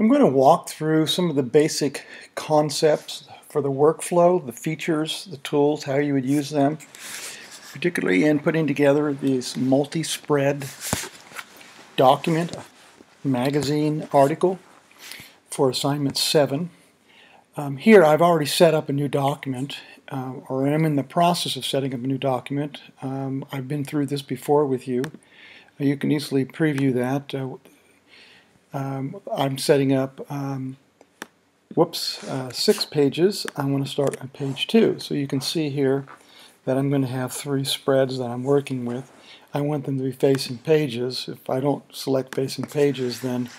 I'm going to walk through some of the basic concepts for the workflow, the features, the tools, how you would use them, particularly in putting together this multi-spread document, magazine article for assignment 7. Here I've already set up a new document, or I'm in the process of setting up a new document. I've been through this before with you. You can easily preview that. I'm setting up 6 pages. I want to start on page 2. So you can see here that I'm going to have 3 spreads that I'm working with. I want them to be facing pages. If I don't select facing pages, then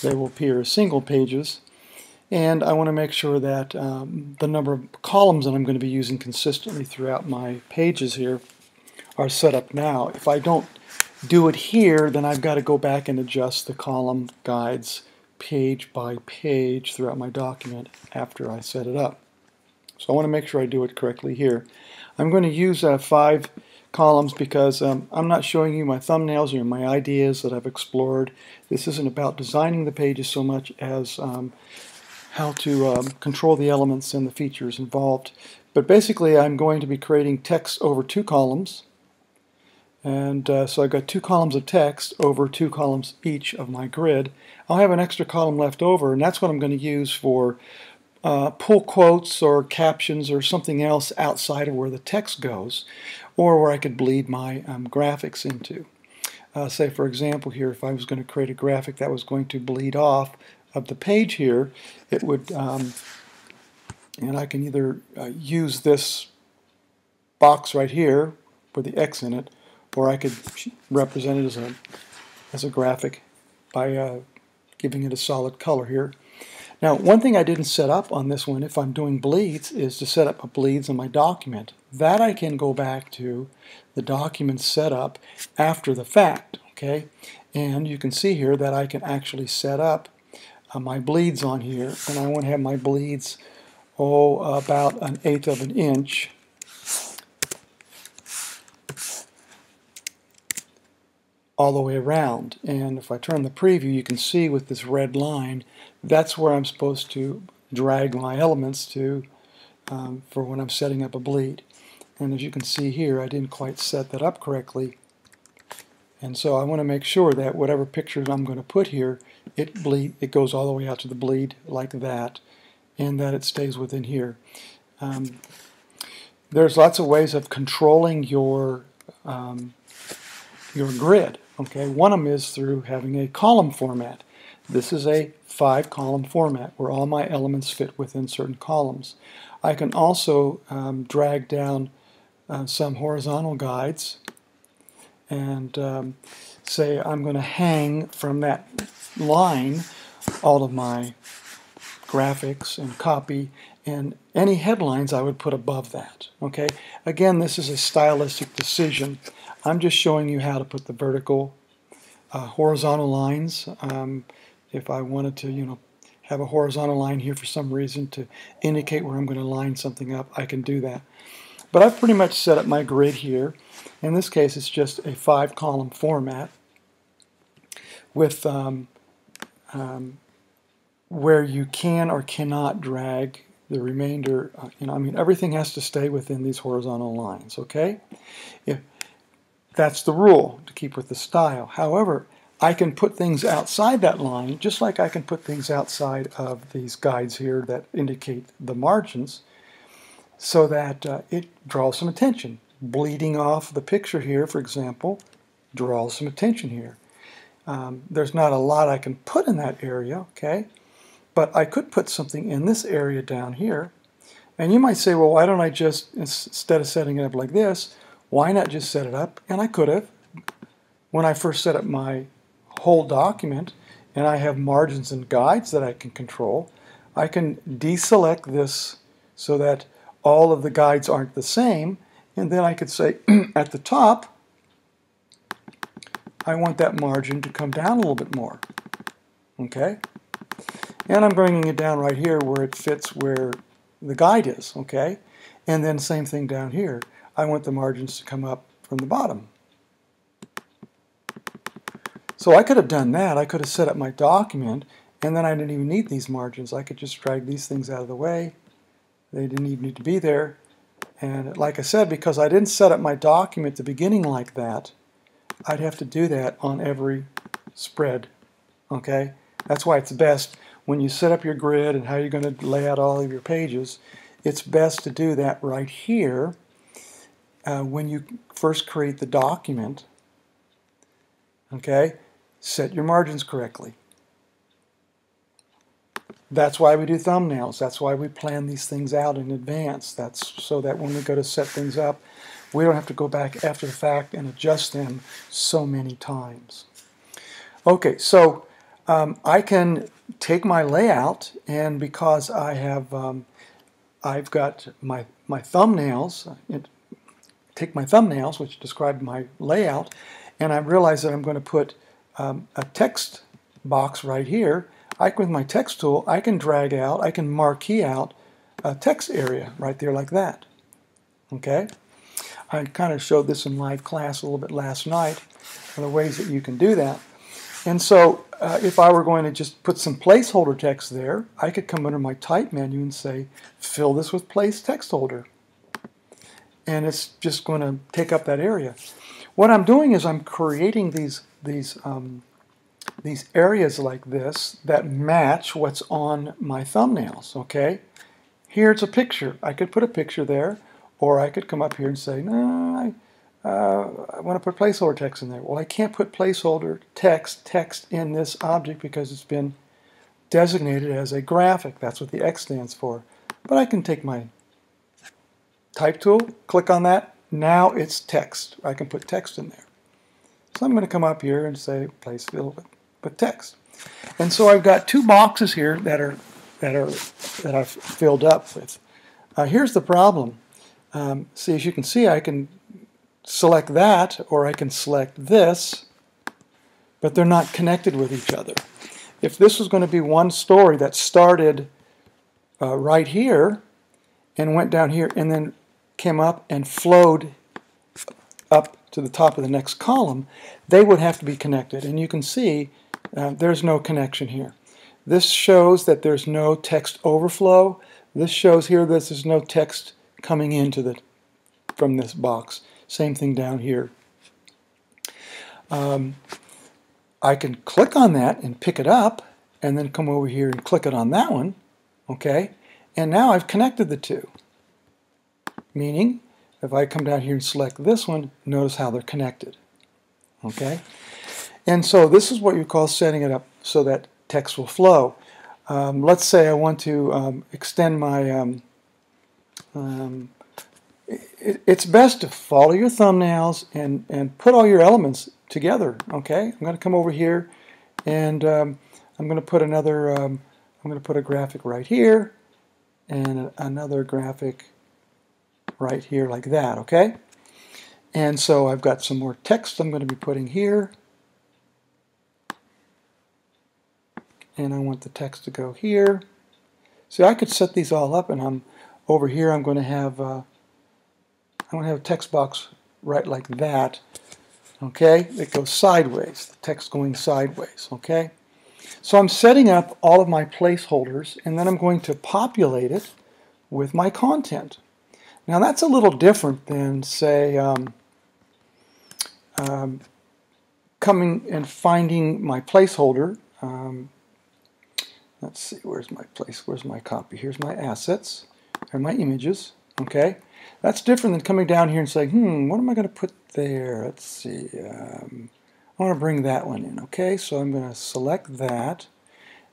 they will appear as single pages. And I want to make sure that the number of columns that I'm going to be using consistently throughout my pages here are set up now. If I don't do it here, then I've got to go back and adjust the column guides page by page throughout my document after I set it up. So I want to make sure I do it correctly here. I'm going to use 5 columns because I'm not showing you my thumbnails or my ideas that I've explored. This isn't about designing the pages so much as how to control the elements and the features involved. But basically I'm going to be creating text over 2 columns. And so I've got 2 columns of text over 2 columns each of my grid. I'll have an extra column left over, and that's what I'm going to use for pull quotes or captions or something else outside of where the text goes, or where I could bleed my graphics into. Say for example here, if I was going to create a graphic that was going to bleed off of the page here, it would, and I can either use this box right here with the X in it, or I could represent it as a graphic by giving it a solid color here. Now, one thing I didn't set up on this one, if I'm doing bleeds, is to set up a bleeds in my document. That I can go back to the document setup after the fact, okay? And you can see here that I can actually set up my bleeds on here, and I want to have my bleeds, about 1/8 of an inch. All the way around, and if I turn the preview, you can see with this red line, that's where I'm supposed to drag my elements to for when I'm setting up a bleed. And as you can see here, I didn't quite set that up correctly, and so I want to make sure that whatever pictures I'm going to put here, it goes all the way out to the bleed like that, and that it stays within here. There's lots of ways of controlling your grid. Okay, one of them is through having a column format. This is a 5-column format where all my elements fit within certain columns. I can also drag down some horizontal guides and say I'm going to hang from that line all of my graphics and copy, and any headlines I would put above that. Okay, again, this is a stylistic decision. I'm just showing you how to put the vertical, horizontal lines. If I wanted to, have a horizontal line here for some reason to indicate where I'm going to line something up, I can do that. But I've pretty much set up my grid here. In this case, it's just a 5-column format with where you can or cannot drag the remainder. Everything has to stay within these horizontal lines. Okay. That's the rule, to keep with the style. However, I can put things outside that line, just like I can put things outside of these guides here that indicate the margins, so that it draws some attention. Bleeding off the picture here, for example, draws some attention here. There's not a lot I can put in that area, okay? But I could put something in this area down here. And you might say, well, why don't I just, instead of setting it up like this, why not just set it up? And I could have. When I first set up my whole document, and I have margins and guides that I can control, I can deselect this so that all of the guides aren't the same, and then I could say at the top, I want that margin to come down a little bit more. Okay? And I'm bringing it down right here where it fits where the guide is. Okay? And then same thing down here. I want the margins to come up from the bottom. So I could have done that. I could have set up my document And then I didn't even need these margins. I could just drag these things out of the way. They didn't even need to be there. And like I said, because I didn't set up my document at the beginning like that, I'd have to do that on every spread. Okay? That's why it's best when you set up your grid and how you're going to lay out all of your pages, it's best to do that right here when you first create the document. Okay? Set your margins correctly. That's why we do thumbnails. That's why we plan these things out in advance. That's so that when we go to set things up, we don't have to go back after the fact and adjust them so many times. Okay, so I can take my layout, and because I have, I've got my thumbnails, take my thumbnails, which describe my layout, and I realize that I'm going to put a text box right here. With my text tool, I can drag out, I can marquee out a text area right there like that. Okay? I kind of showed this in live class a little bit last night, the ways that you can do that. And so if I were going to just put some placeholder text there, I could come under my type menu and say, fill this with place text holder. And it's just going to take up that area. What I'm doing is I'm creating these areas like this that match what's on my thumbnails, okay? Here it's a picture. I could put a picture there, or I could come up here and say, no, I want to put placeholder text in there. Well, I can't put placeholder text in this object because it's been designated as a graphic. That's what the X stands for. But I can take my type tool, click on that. Now it's text. I can put text in there. So I'm going to come up here and say place fill with text. And so I've got two boxes here that I've filled up with. Here's the problem. See, as you can see, I can select that, or I can select this, but they're not connected with each other. If this was going to be one story that started right here and went down here and then came up and flowed up to the top of the next column, they would have to be connected. And you can see there's no connection here. This shows that there's no text overflow. This shows here that there's no text coming into from this box. Same thing down here. I can click on that and pick it up, and then come over here and click it on that one. Okay, and now I've connected the two. Meaning, if I come down here and select this one, notice how they're connected. Okay, and so this is what you call setting it up so that text will flow. Let's say I want to extend my it's best to follow your thumbnails and put all your elements together. Okay, I'm going to come over here and I'm going to put another. I'm going to put a graphic right here and another graphic right here like that. Okay, and so I've got some more text I'm going to be putting here, and I want the text to go here. See, I could set these all up, and I'm over here. I'm going to have a text box right like that. Okay, it goes sideways. The text going sideways. Okay, so I'm setting up all of my placeholders, and then I'm going to populate it with my content. Now that's a little different than, say, coming and finding my placeholder. Let's see, where's my copy? Here's my assets, or my images. Okay, that's different than coming down here and saying, what am I going to put there? Let's see, I want to bring that one in. Okay, so I'm going to select that,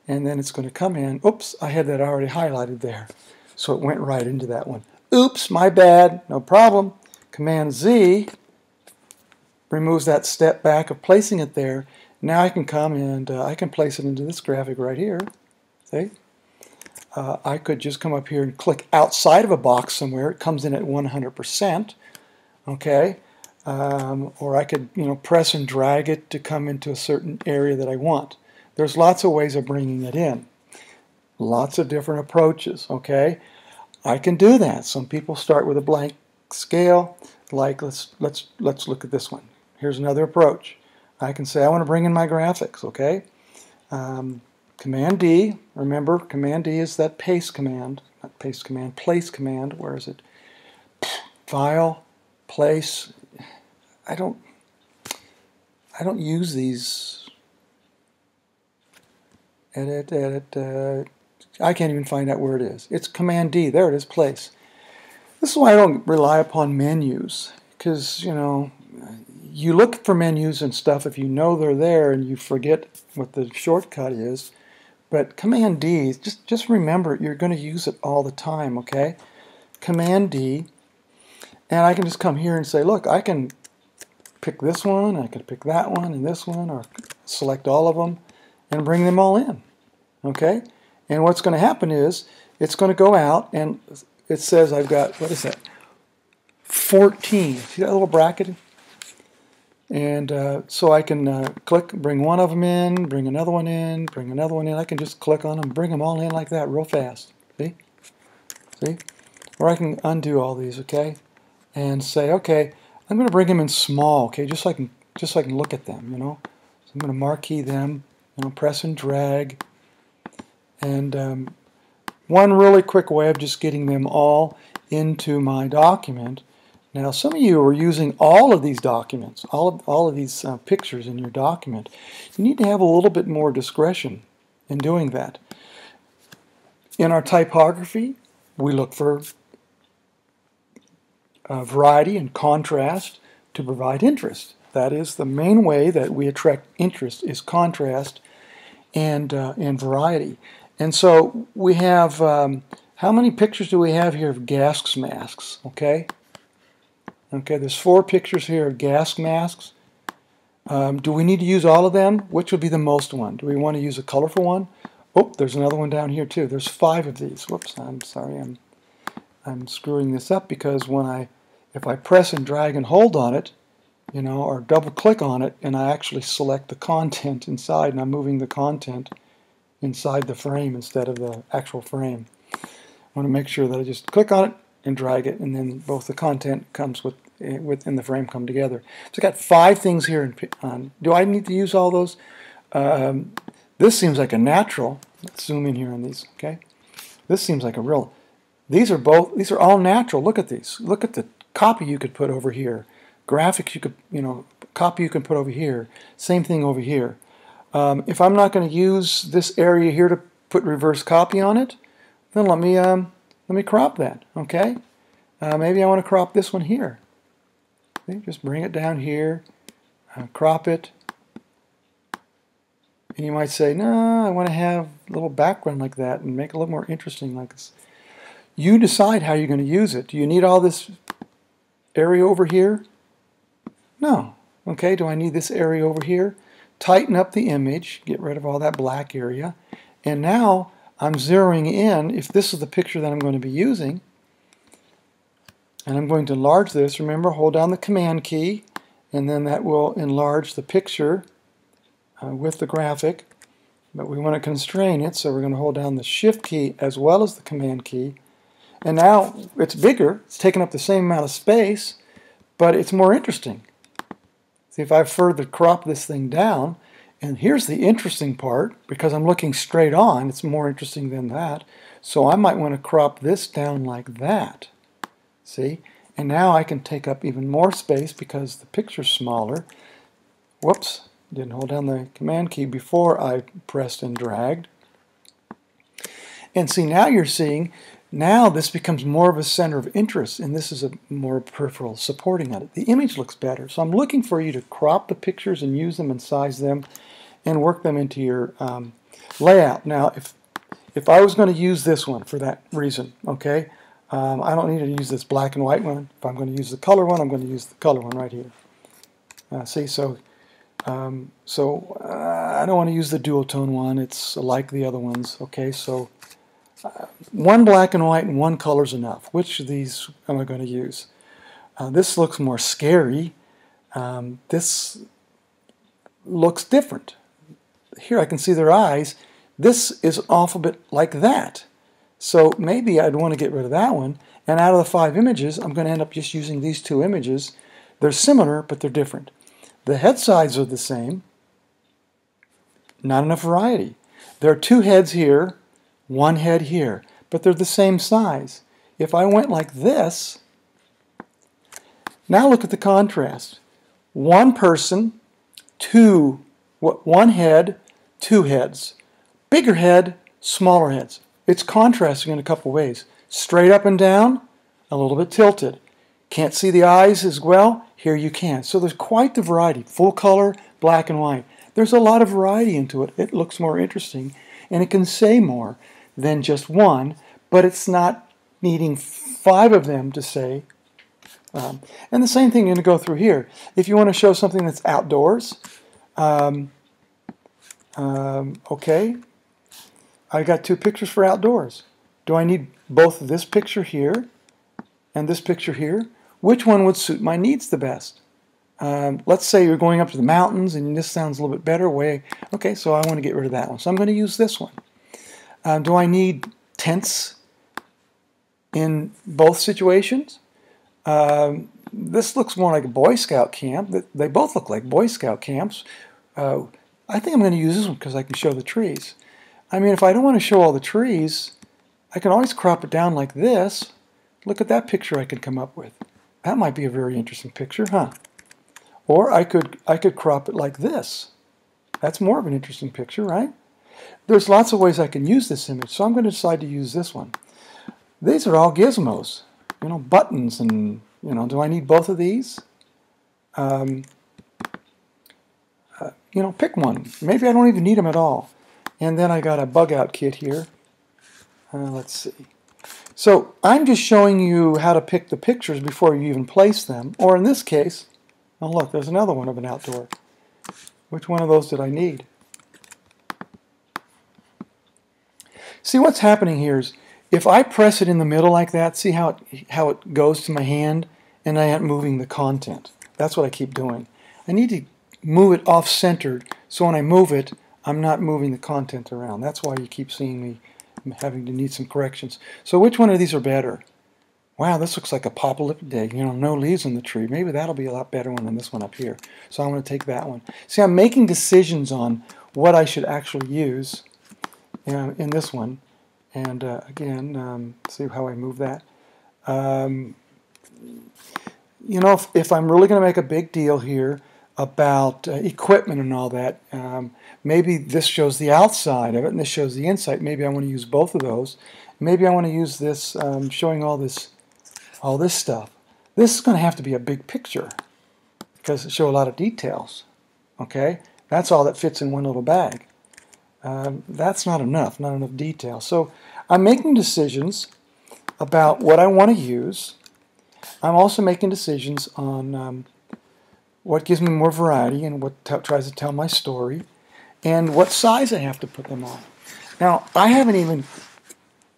and then it's going to come in. Oops, I had that already highlighted there, so it went right into that one. Oops, my bad, no problem. Command Z removes that step back of placing it there. Now I can come and I can place it into this graphic right here. See? I could just come up here and click outside of a box somewhere. It comes in at 100%. Okay, or I could, press and drag it to come into a certain area that I want. There's lots of ways of bringing it in. Lots of different approaches. Okay, I can do that. Some people start with a blank scale. Like let's look at this one. Here's another approach. I can say I want to bring in my graphics. Okay. Command D. Remember, Command D is that paste command, not paste command, place command. Where is it? File, place. I don't use these. Edit. I can't even find out where it is. It's Command D. There it is, place. This is why I don't rely upon menus, because, you know, you look for menus and stuff if you know they're there and you forget what the shortcut is. But Command D, just remember you're going to use it all the time, okay? Command D, and I can just come here and say, look, I can pick this one, I can pick that one and this one, or select all of them and bring them all in, okay? And what's going to happen is it's going to go out and it says I've got, what is that, 14. See that little bracket? And so I can click, bring one of them in, bring another one in, bring another one in. I can just click on them, bring them all in like that real fast. See? See? Or I can undo all these, okay? And say, okay, I'm going to bring them in small, okay, just so I can look at them, you know. So I'm going to marquee them, you know, press and drag. And one really quick way of just getting them all into my document. Now, some of you are using all of these documents, all of these pictures in your document. You need to have a little bit more discretion in doing that. In our typography, we look for variety and contrast to provide interest. That is the main way that we attract interest, is contrast and variety. And so we have, how many pictures do we have here of gas masks, okay? Okay, there's 4 pictures here of gas masks. Do we need to use all of them? Which would be the most one? Do we want to use a colorful one? Oh, there's another one down here too. There's 5 of these. Whoops, I'm sorry, I'm screwing this up, because if I press and drag and hold on it, you know, or double click on it, and I actually select the content inside, and I'm moving the content inside the frame instead of the actual frame. I want to make sure that I just click on it and drag it, and then both the content comes within the frame come together. So I got 5 things here. Do I need to use all those? This seems like a natural. Let's zoom in here on these. Okay, this seems like a real. These are all natural. Look at these. Look at the copy you could put over here. Graphics you could, you know, copy you can put over here. Same thing over here. If I'm not going to use this area here to put reverse copy on it, then let me crop that. Okay, maybe I want to crop this one here. Okay, just bring it down here, crop it, and you might say, no, I want to have a little background like that and make it a little more interesting like this. You decide how you're going to use it. Do you need all this area over here? No. Okay, do I need this area over here? Tighten up the image, get rid of all that black area, and now I'm zeroing in. If this is the picture that I'm going to be using, and I'm going to enlarge this, remember, hold down the Command key, and then that will enlarge the picture with the graphic, but we want to constrain it, so we're going to hold down the Shift key as well as the Command key, and now it's bigger, it's taking up the same amount of space, but it's more interesting. See, if I further crop this thing down, and here's the interesting part, because I'm looking straight on, it's more interesting than that, so I might want to crop this down like that. See? And now I can take up even more space because the picture's smaller. Whoops, didn't hold down the Command key before I pressed and dragged. And see, now you're seeing, now this becomes more of a center of interest, and this is a more peripheral supporting of it. The image looks better. So I'm looking for you to crop the pictures and use them and size them and work them into your layout. Now, if I was going to use this one for that reason, okay, I don't need to use this black and white one. If I'm going to use the color one, I'm going to use the color one right here. See, so I don't want to use the dual tone one. It's like the other ones. Okay, so one black and white and one color is enough. Which of these am I going to use? This looks more scary. This looks different. Here I can see their eyes. This is an awful bit like that. So maybe I'd want to get rid of that one. And out of the 5 images, I'm going to end up just using these 2 images. They're similar, but they're different. The head sides are the same. Not enough variety. There are two heads here, one head here, but they're the same size. If I went like this, now look at the contrast. One person, one head, two heads. Bigger head, smaller heads. It's contrasting in a couple ways. Straight up and down, a little bit tilted. Can't see the eyes as well? Here you can. So there's quite the variety. Full color, black and white. There's a lot of variety into it. It looks more interesting, and it can say more than just one, but it's not needing 5 of them to say. And the same thing you're going to go through here. If you want to show something that's outdoors, okay, I got 2 pictures for outdoors. Do I need both this picture here and this picture here? Which one would suit my needs the best? Let's say you're going up to the mountains and this sounds a little bit better. Okay, so I want to get rid of that one. So I'm going to use this one. Do I need tents in both situations? This looks more like a Boy Scout camp. They both look like Boy Scout camps. I think I'm going to use this one because I can show the trees. I mean, if I don't want to show all the trees, I can always crop it down like this. Look at that picture I could come up with. That might be a very interesting picture, huh? Or I could crop it like this. That's more of an interesting picture, right? There's lots of ways I can use this image, so I'm going to decide to use this one. These are all gizmos, you know, buttons, and do I need both of these? You know, pick one. Maybe I don't even need them at all. And then I got a bug out kit here. Let's see. So I'm just showing you how to pick the pictures before you even place them. Or in this case, oh look, there's another one of an outdoor. Which one of those did I need? See, what's happening here is if I press it in the middle like that, see how it goes to my hand, and I am moving the content. That's what I keep doing. I need to move it off-centered, so when I move it, I'm not moving the content around. That's why you keep seeing me having to need some corrections. So which one of these are better? Wow, this looks like a Apocalyptidae, no leaves on the tree. Maybe that'll be a lot better one than this one up here. So I'm going to take that one. See, I'm making decisions on what I should actually use in this one. And again, see how I move that. If I'm really going to make a big deal here about equipment and all that, maybe this shows the outside of it and this shows the inside. Maybe I want to use both of those. Maybe I want to use this showing all this stuff. This is going to have to be a big picture because it shows a lot of details. Okay, that's all that fits in one little bag. That's not enough detail. So I'm making decisions about what I want to use. I'm also making decisions on what gives me more variety and what tries to tell my story, and what size I have to put them on. Now, I haven't even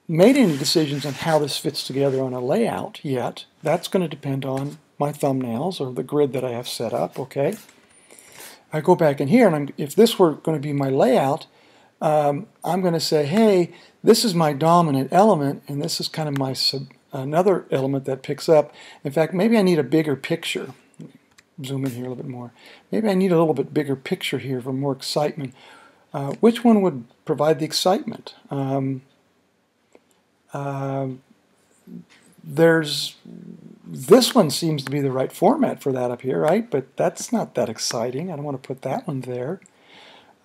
made any decisions on how this fits together on a layout yet. That's going to depend on my thumbnails or the grid that I have set up, okay? I go back in here, and if this were going to be my layout, I'm going to say, hey, this is my dominant element, and this is kind of my another element that picks up. In fact, maybe I need a bigger picture. Zoom in here a little bit more. Maybe I need a little bit bigger picture here for more excitement. Which one would provide the excitement? This one seems to be the right format for that up here, right? But that's not that exciting. I don't want to put that one there.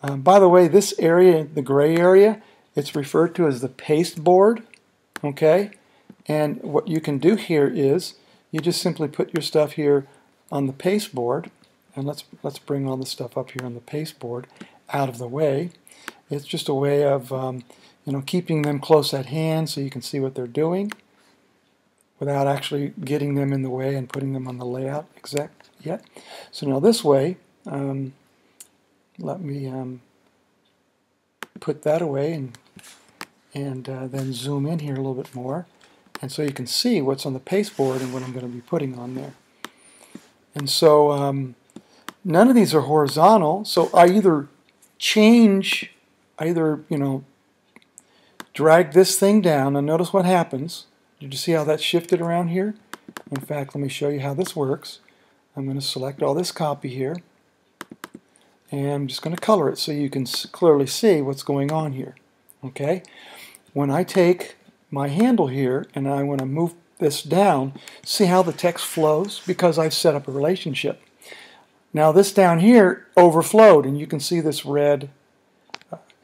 By the way, this area, the gray area, it's referred to as the paste board, okay? And what you can do here is you just simply put your stuff here on the paste board, and let's bring all the stuff up here on the paste board out of the way. It's just a way of keeping them close at hand so you can see what they're doing without actually getting them in the way and putting them on the layout yet. So now this way, let me put that away and then zoom in here a little bit more, and so you can see what's on the paste board and what I'm going to be putting on there. And so none of these are horizontal, so I either drag this thing down, and notice what happens. Did you see how that shifted around here? In fact, let me show you how this works. I'm going to select all this copy here, and I'm just going to color it so you can clearly see what's going on here. Okay, when I take my handle here and I want to move this down, see how the text flows? Because I've set up a relationship. Now this down here overflowed, and you can see this red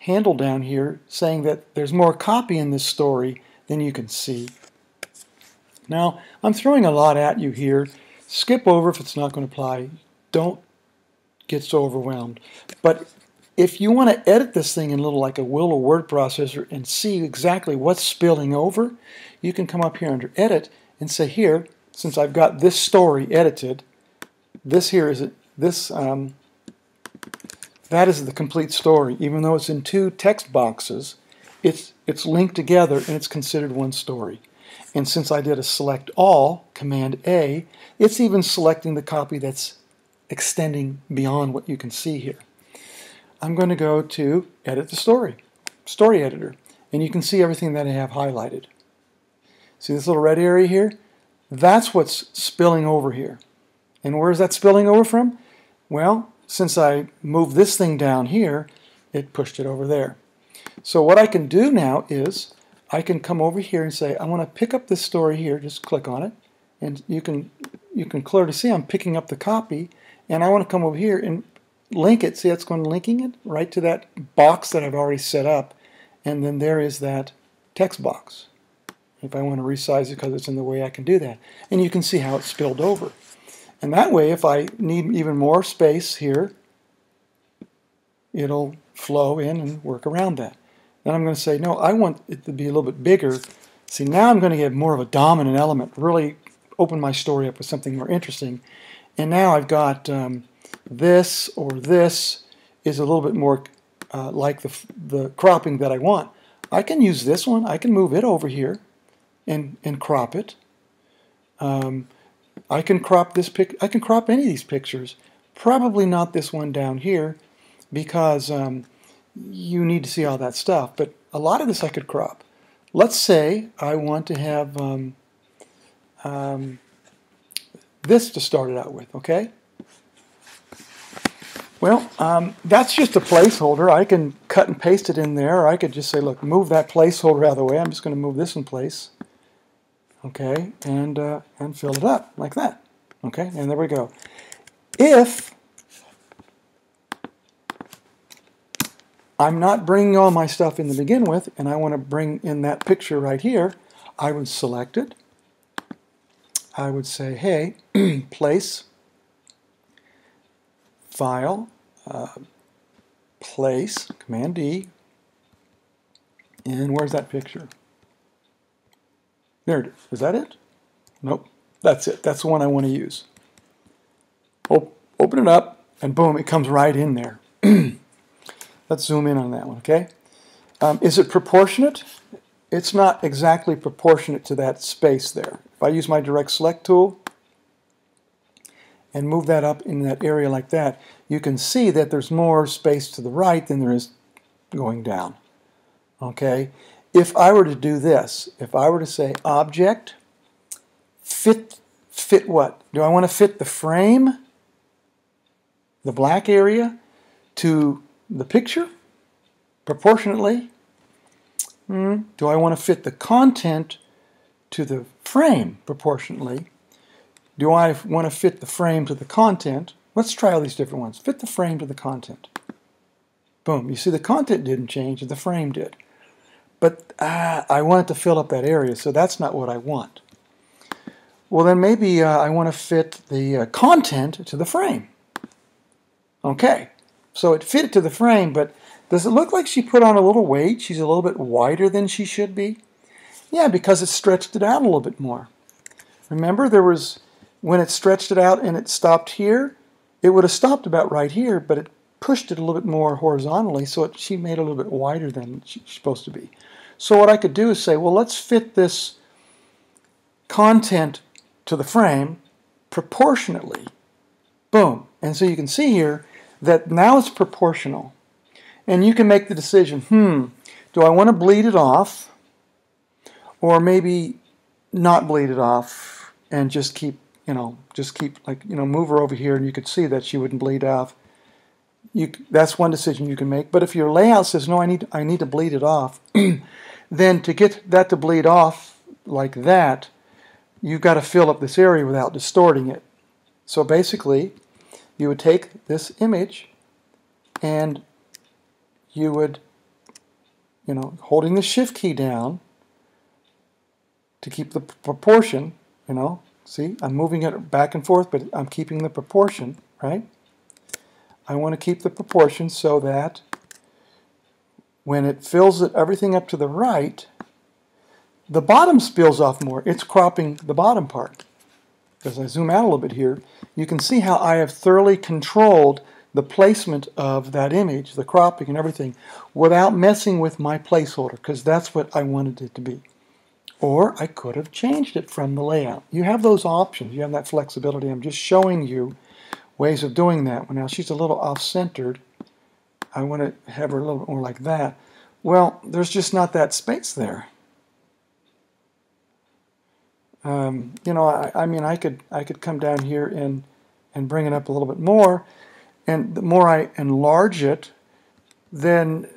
handle down here saying that there's more copy in this story than you can see. Now I'm throwing a lot at you here. Skip over if it's not going to apply. Don't get so overwhelmed. But if you want to edit this thing in a little like a will or word processor and see exactly what's spilling over, you can come up here under Edit and say, here, since I've got this story edited, this here is that is the complete story. Even though it's in two text boxes, it's linked together and it's considered one story. And since I did a select all, Command A, it's even selecting the copy that's extending beyond what you can see here. I'm going to go to Edit the Story Editor, and you can see everything that I have highlighted. See this little red area here? That's what's spilling over here. And where is that spilling over from? Well, since I moved this thing down here, it pushed it over there. So what I can do now is I can come over here and say I want to pick up this story here. Just click on it, and you can clearly see I'm picking up the copy, and I want to come over here and link it. See, it's going to linking it right to that box that I've already set up, and then there is that text box. If I want to resize it because it's in the way, I can do that. And you can see how it spilled over. And that way, if I need even more space here, it'll flow in and work around that. Then I'm going to say, no, I want it to be a little bit bigger. See, now I'm going to get more of a dominant element, really open my story up with something more interesting. And now I've got this or this is a little bit more like the cropping that I want. I can use this one. I can move it over here and crop it. I can crop this I can crop any of these pictures. Probably not this one down here because you need to see all that stuff. But a lot of this I could crop. Let's say I want to have this to start it out with. Okay. Well, that's just a placeholder. I can cut and paste it in there, or I could just say, look, move that placeholder out of the way. I'm just going to move this in place. Okay, and fill it up like that. Okay, and there we go. If I'm not bringing all my stuff in to begin with, and I want to bring in that picture right here, I would select it. I would say, hey, place, file, place, Command D, and where's that picture? There it is. Is that it? Nope. That's it. That's the one I want to use. Open it up, and boom, it comes right in there. Let's zoom in on that one, okay? Is it proportionate? It's not exactly proportionate to that space there. If I use my direct select tool and move that up in that area like that, you can see that there's more space to the right than there is going down. Okay? If I were to do this, if I were to say object, fit what? Do I want to fit the frame, the black area, to the picture proportionately? Do I want to fit the content to the frame proportionately? Do I want to fit the frame to the content? Let's try all these different ones. Fit the frame to the content. Boom. You see the content didn't change, the frame did. But I want it to fill up that area, so that's not what I want. Well, then maybe I want to fit the content to the frame. Okay, so it fit it to the frame, but does it look like she put on a little weight? She's a little bit wider than she should be? Yeah, because it stretched it out a little bit more. Remember, there was, when it stretched it out and it stopped here, it would have stopped about right here, but it pushed it a little bit more horizontally, so she made it a little bit wider than she's supposed to be. So what I could do is say, well, let's fit this content to the frame proportionately. Boom. And so you can see here that now it's proportional. And you can make the decision, do I want to bleed it off, or maybe not bleed it off and just keep, move her over here, and you could see that she wouldn't bleed off. That's one decision you can make. But if your layout says, no, I need to bleed it off, then to get that to bleed off like that, you've got to fill up this area without distorting it. So basically, you would take this image and you would, holding the Shift key down to keep the proportion, see, I'm moving it back and forth, but I'm keeping the proportion, right? I want to keep the proportion so that when it fills everything up to the right, the bottom spills off more. It's cropping the bottom part. As I zoom out a little bit here, you can see how I have thoroughly controlled the placement of that image, the cropping and everything, without messing with my placeholder, because that's what I wanted it to be. Or I could have changed it from the layout. You have those options. You have that flexibility. I'm just showing you ways of doing that. Now she's a little off-centered. I want to have her a little bit more like that. Well, there's just not that space there. I mean, I could come down here and bring it up a little bit more, and the more I enlarge it, then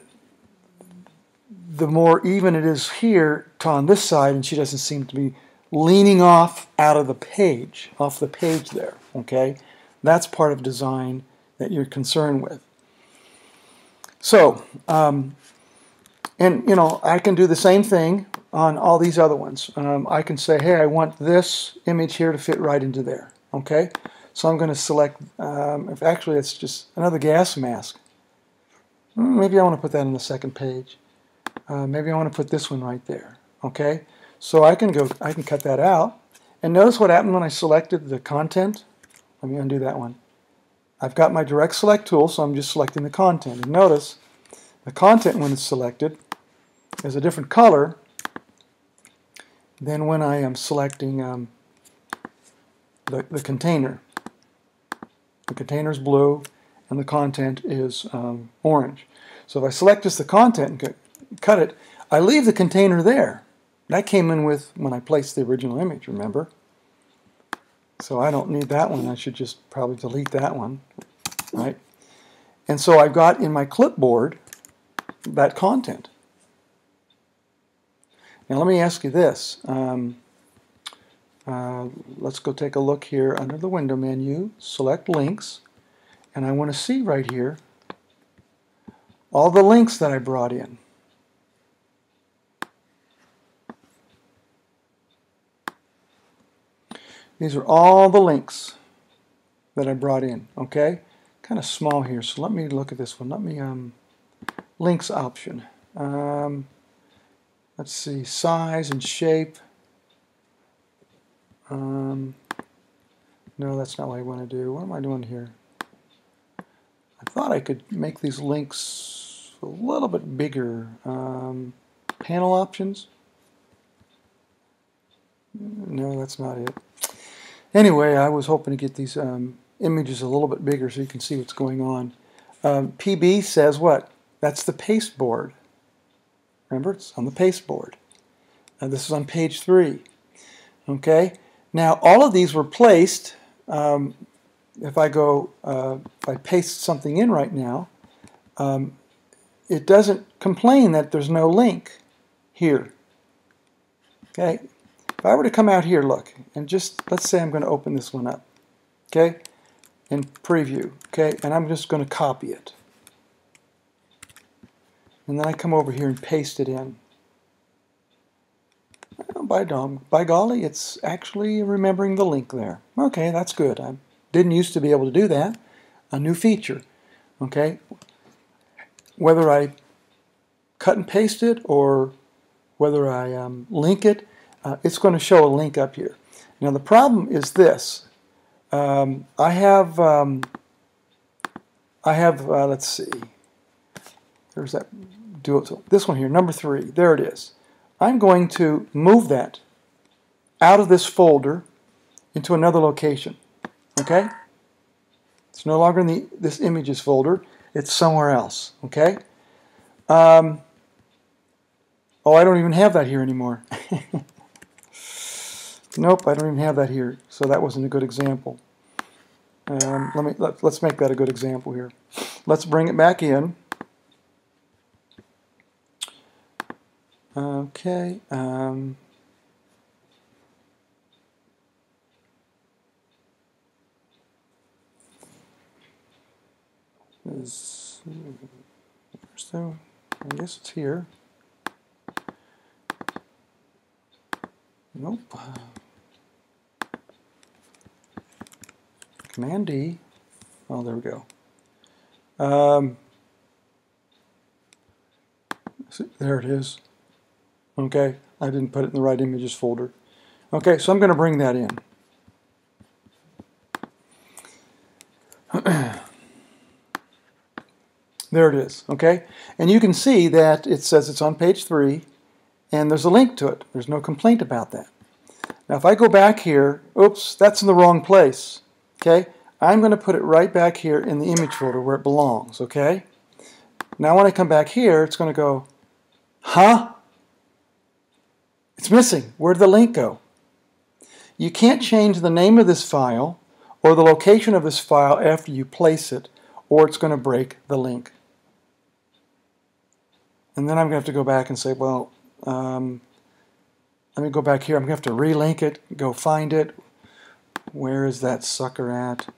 the more even it is here on this side, and she doesn't seem to be leaning off out of the page, off the page there. Okay, that's part of design that you're concerned with. So, and I can do the same thing on all these other ones. I can say, hey, I want this image here to fit right into there. Okay, so I'm going to select, if actually it's just another gas mask. Maybe I want to put that on the second page. Maybe I want to put this one right there. Okay, so I can cut that out. And notice what happened when I selected the content. Let me undo that one. I've got my direct select tool, so I'm just selecting the content. And notice the content, when it's selected, is a different color than when I am selecting the container. The container is blue and the content is orange. So if I select just the content and cut it, I leave the container there. That came in with when I placed the original image, remember? So I don't need that one. I should just probably delete that one, right? And so I've got in my clipboard that content. Now let me ask you this. Let's go take a look here under the window menu, select links, and I want to see right here all the links that I brought in. These are all the links that I brought in, okay? Kind of small here, so let me look at this one. Let me, links option. Let's see, size and shape. No, that's not what I want to do. What am I doing here? I thought I could make these links a little bit bigger. Panel options? No, that's not it. Anyway, I was hoping to get these images a little bit bigger so you can see what's going on. PB says what? That's the paste board. Remember, it's on the paste board. This is on page 3. Okay. Now, all of these were placed. If I paste something in right now, it doesn't complain that there's no link here. Okay. If I were to come out here, look, and just, let's say I'm going to open this one up, okay, in preview, okay, and I'm just going to copy it. And then I come over here and paste it in. Well, by golly, it's actually remembering the link there. Okay, that's good. I didn't used to be able to do that. A new feature, okay. Whether I cut and paste it or whether I link it, it's going to show a link up here. Now the problem is this. I have let's see. There's that dual. This one here, number 3. There it is. I'm going to move that out of this folder into another location. Okay? It's no longer in this images folder. It's somewhere else. Okay? Oh, I don't even have that here anymore. Nope, I don't even have that here, so that wasn't a good example. Let's make that a good example here. Let's bring it back in. Okay. So I guess it's here. Nope. Command D. Oh, there we go. There it is. Okay, I didn't put it in the right images folder. Okay, so I'm going to bring that in. There it is, okay? And you can see that it says it's on page 3, and there's a link to it. There's no complaint about that. Now if I go back here, oops, that's in the wrong place, okay? I'm going to put it right back here in the image folder where it belongs, okay? Now when I come back here, it's going to go, huh? It's missing. Where'd the link go? You can't change the name of this file or the location of this file after you place it, or it's going to break the link. And then I'm going to have to go back and say, well, let me go back here. I'm going to have to relink it, go find it. Where is that sucker at?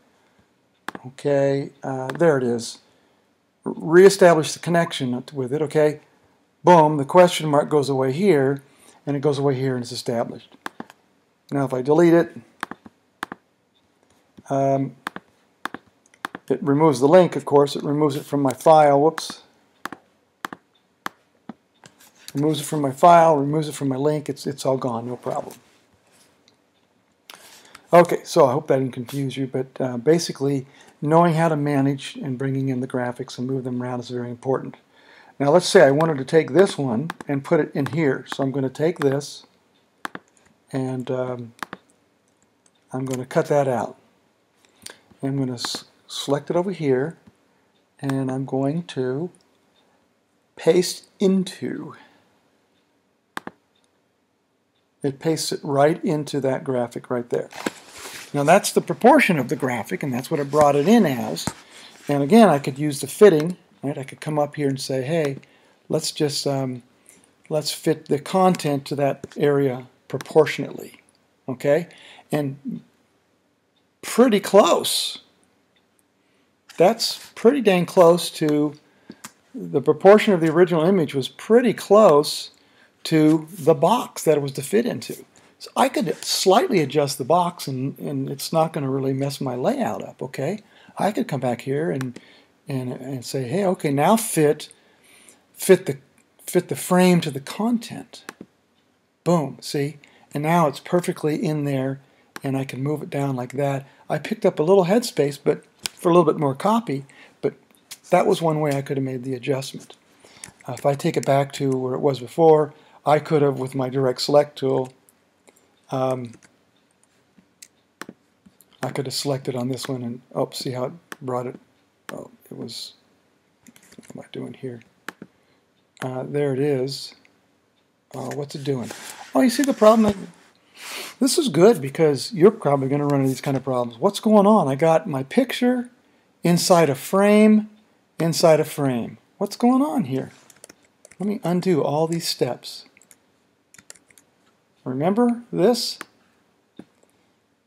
Okay, there it is. Reestablish the connection with it, okay? Boom, the question mark goes away here, and it goes away here and it's established. Now if I delete it, it removes the link, of course. It removes it from my file. Whoops. Removes it from my file, removes it from my link. It's all gone, no problem. Okay, so I hope that didn't confuse you, but basically knowing how to manage and bringing in the graphics and move them around is very important. Now let's say I wanted to take this one and put it in here. So I'm going to take this and I'm going to cut that out. I'm going to select it over here and I'm going to paste into. It pastes it right into that graphic right there. Now that's the proportion of the graphic, and that's what it brought it in as. And again, I could use the fitting, right? I could come up here and say, hey, let's just let's fit the content to that area proportionately, okay? And pretty close. That's pretty dang close to the proportion of the original image was pretty close to the box that it was to fit into. So I could slightly adjust the box and it's not going to really mess my layout up, okay? I could come back here and say, hey, okay, now fit the frame to the content. Boom, see? And now it's perfectly in there and I can move it down like that. I picked up a little headspace but for a little bit more copy, but that was one way I could have made the adjustment. If I take it back to where it was before, I could have, with my direct select tool, I could have selected on this one and, oh, see how it brought it, oh, it was, what am I doing here? There it is. What's it doing? Oh, you see the problem? This is good because you're probably going to run into these kind of problems. What's going on? I got my picture inside a frame, inside a frame. What's going on here? Let me undo all these steps. Remember this?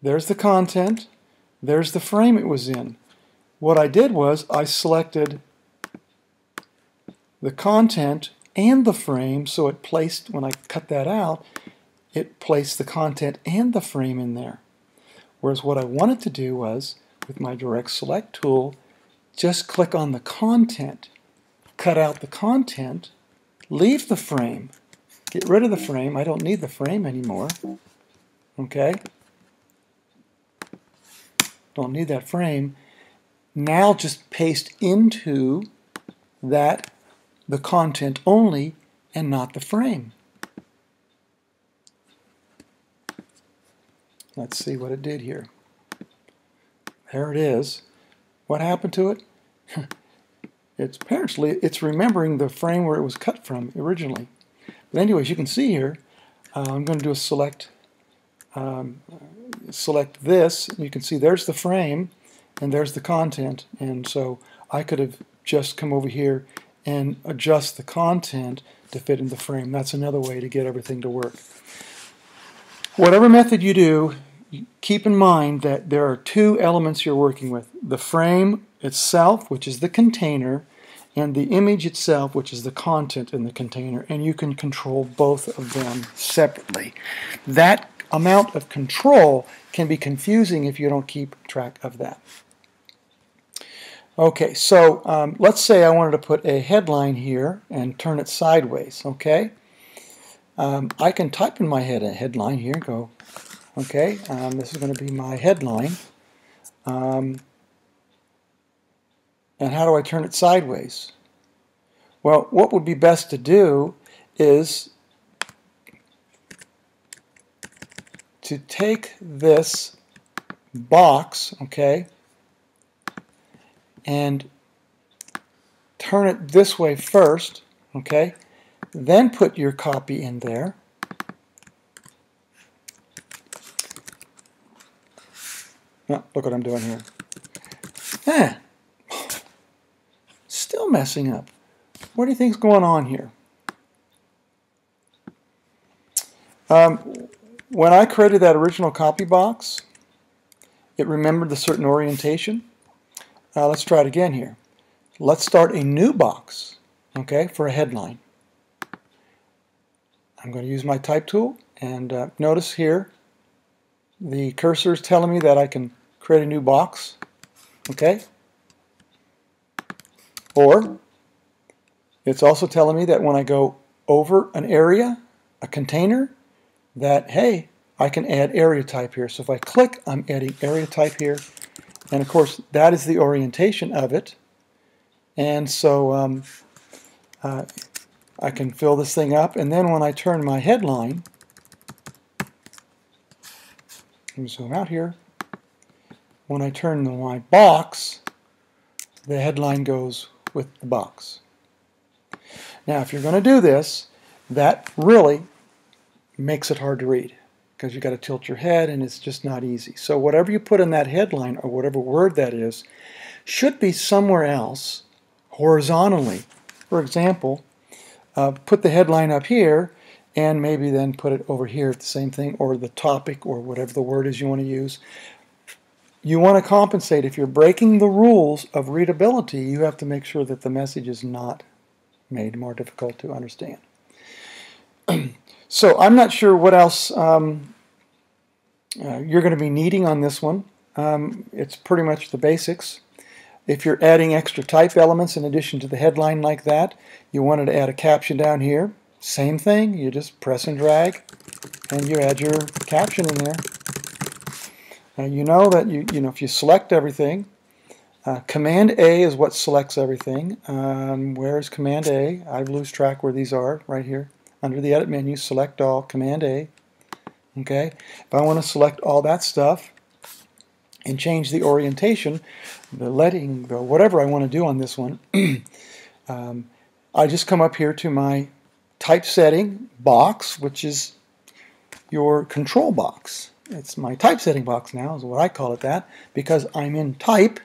There's the content. There's the frame it was in. What I did was I selected the content and the frame, so it placed, when I cut that out, it placed the content and the frame in there. Whereas what I wanted to do was, with my direct select tool, just click on the content, cut out the content, leave the frame, get rid of the frame. I don't need the frame anymore. Okay? Don't need that frame. Now just paste into that the content only and not the frame. Let's see what it did here. There it is. What happened to it? It's remembering the frame where it was cut from originally. But anyways, you can see here, I'm going to do a select this. You can see there's the frame and there's the content. And so I could have just come over here and adjust the content to fit in the frame. That's another way to get everything to work. Whatever method you do, keep in mind that there are two elements you're working with. The frame itself, which is the container, and the image itself, which is the content in the container, and you can control both of them separately. That amount of control can be confusing if you don't keep track of that. Okay, so let's say I wanted to put a headline here and turn it sideways, okay? I can type in my headline here, go, okay, this is going to be my headline. And how do I turn it sideways? Well, what would be best to do is to take this box, okay, and turn it this way first, okay, then put your copy in there. Oh, look what I'm doing here. Still messing up. What do you think's going on here? When I created that original copy box, it remembered a certain orientation. Let's try it again here. Let's start a new box, okay, for a headline. I'm going to use my type tool, and notice here the cursor is telling me that I can create a new box, okay? Or it's also telling me that when I go over an area, a container, that, hey, I can add area type here. So if I click, I'm adding area type here. And of course, that is the orientation of it. And so I can fill this thing up. And then when I turn my headline, let me zoom out here. When I turn my box, the headline goes with the box. Now, if you're going to do this, that really makes it hard to read because you've got to tilt your head and it's just not easy. So whatever you put in that headline or whatever word that is should be somewhere else horizontally. For example, put the headline up here and maybe then put it over here at the same thing, or the topic, or whatever the word is you want to use. You want to compensate. If you're breaking the rules of readability, you have to make sure that the message is not made more difficult to understand. So I'm not sure what else you're going to be needing on this one. It's pretty much the basics. If you're adding extra type elements in addition to the headline like that, you wanted to add a caption down here, same thing. You just press and drag and you add your caption in there. You know that if you select everything, Command A is what selects everything. Where's Command A? I lose track where these are, right here. Under the Edit menu, select all, Command A. Okay, if I want to select all that stuff and change the orientation, the leading, the whatever I want to do on this one, I just come up here to my typesetting box, which is your control box. It's my typesetting box now, is what I call it that, because I'm in type.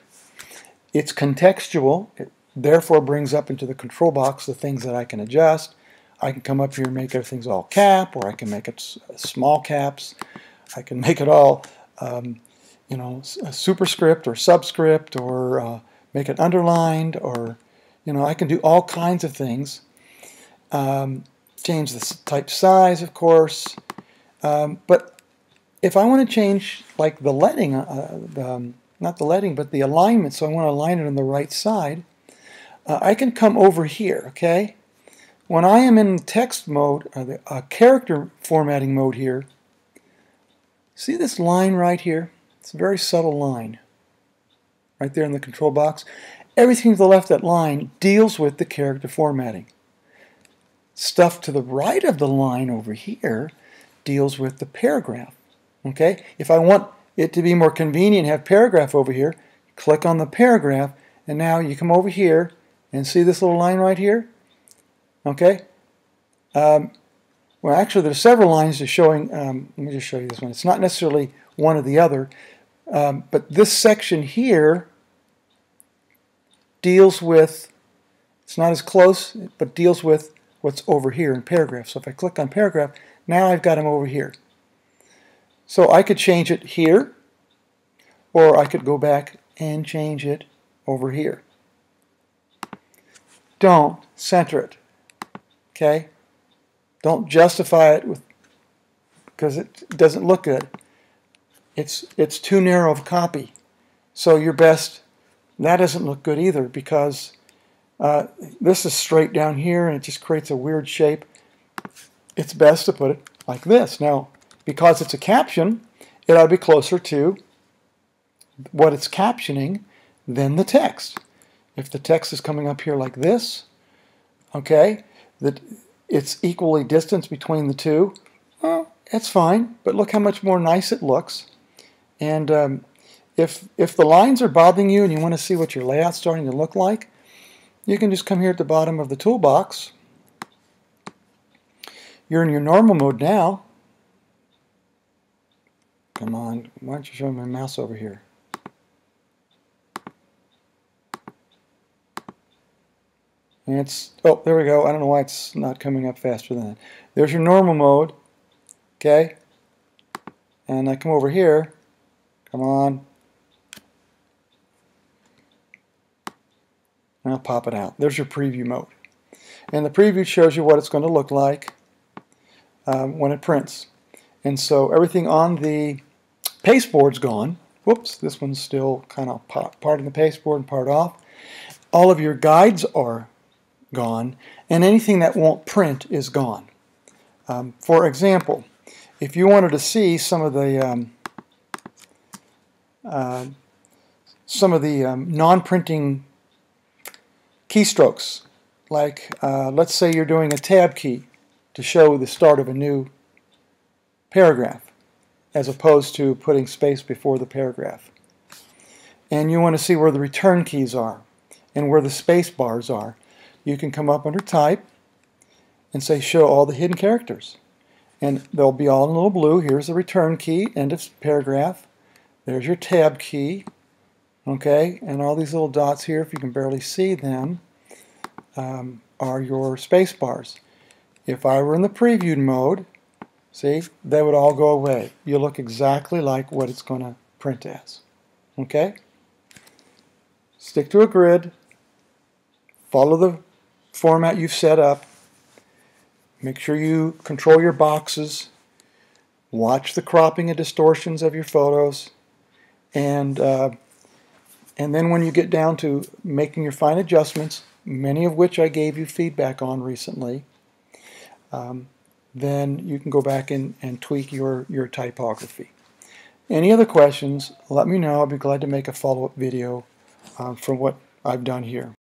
It's contextual. It therefore brings up into the control box the things that I can adjust. I can come up here and make everything's all cap, or I can make it small caps. I can make it all, a superscript or subscript, or make it underlined, or, I can do all kinds of things. Change the type size, of course. But if I want to change, like, the leading, not the leading, but the alignment, so I want to align it on the right side, I can come over here, okay? When I am in text mode, or the character formatting mode here, see this line right here? It's a very subtle line right there in the control box. Everything to the left of that line deals with the character formatting. Stuff to the right of the line over here deals with the paragraph. Okay? If I want it to be more convenient, have paragraph over here, click on the paragraph, and now you come over here and see this little line right here? Okay? Well, actually, there's several lines just showing. Let me just show you this one. It's not necessarily one or the other, but this section here deals with, it's not as close, but deals with what's over here in paragraph. So if I click on paragraph, now I've got them over here. So I could change it here, or I could go back and change it over here. Don't center it, okay? Don't justify it with, because it doesn't look good. It's too narrow of a copy. So your best, that doesn't look good either, because this is straight down here and it just creates a weird shape. It's best to put it like this. Now, because it's a caption, it ought to be closer to what it's captioning than the text. If the text is coming up here like this, okay, that it's equally distanced between the two, well, it's fine, but look how much more nice it looks. And if the lines are bothering you and you want to see what your layout's starting to look like, you can just come here at the bottom of the toolbox. You're in your normal mode now. Come on, why don't you show me my mouse over here? And it's, oh, there we go. I don't know why it's not coming up faster than that. There's your normal mode, okay? And I come over here. Come on. And I'll pop it out. There's your preview mode. And the preview shows you what it's going to look like when it prints. And so everything on the pasteboard's gone. Whoops, this one's still kind of part in the pasteboard and part off. All of your guides are gone, and anything that won't print is gone. For example, if you wanted to see some of the non-printing keystrokes, like let's say you're doing a tab key to show the start of a new paragraph, as opposed to putting space before the paragraph. And you want to see where the return keys are and where the space bars are. You can come up under Type and say Show all the hidden characters. And they'll be all in a little blue. Here's the return key, end of paragraph. There's your tab key. Okay, and all these little dots here, if you can barely see them, are your space bars. If I were in the previewed mode, see, they would all go away. You look exactly like what it's going to print as. Okay? Stick to a grid. Follow the format you've set up. Make sure you control your boxes. Watch the cropping and distortions of your photos. And then when you get down to making your fine adjustments, many of which I gave you feedback on recently, then you can go back and tweak your typography. Any other questions, let me know. I'll be glad to make a follow-up video from what I've done here.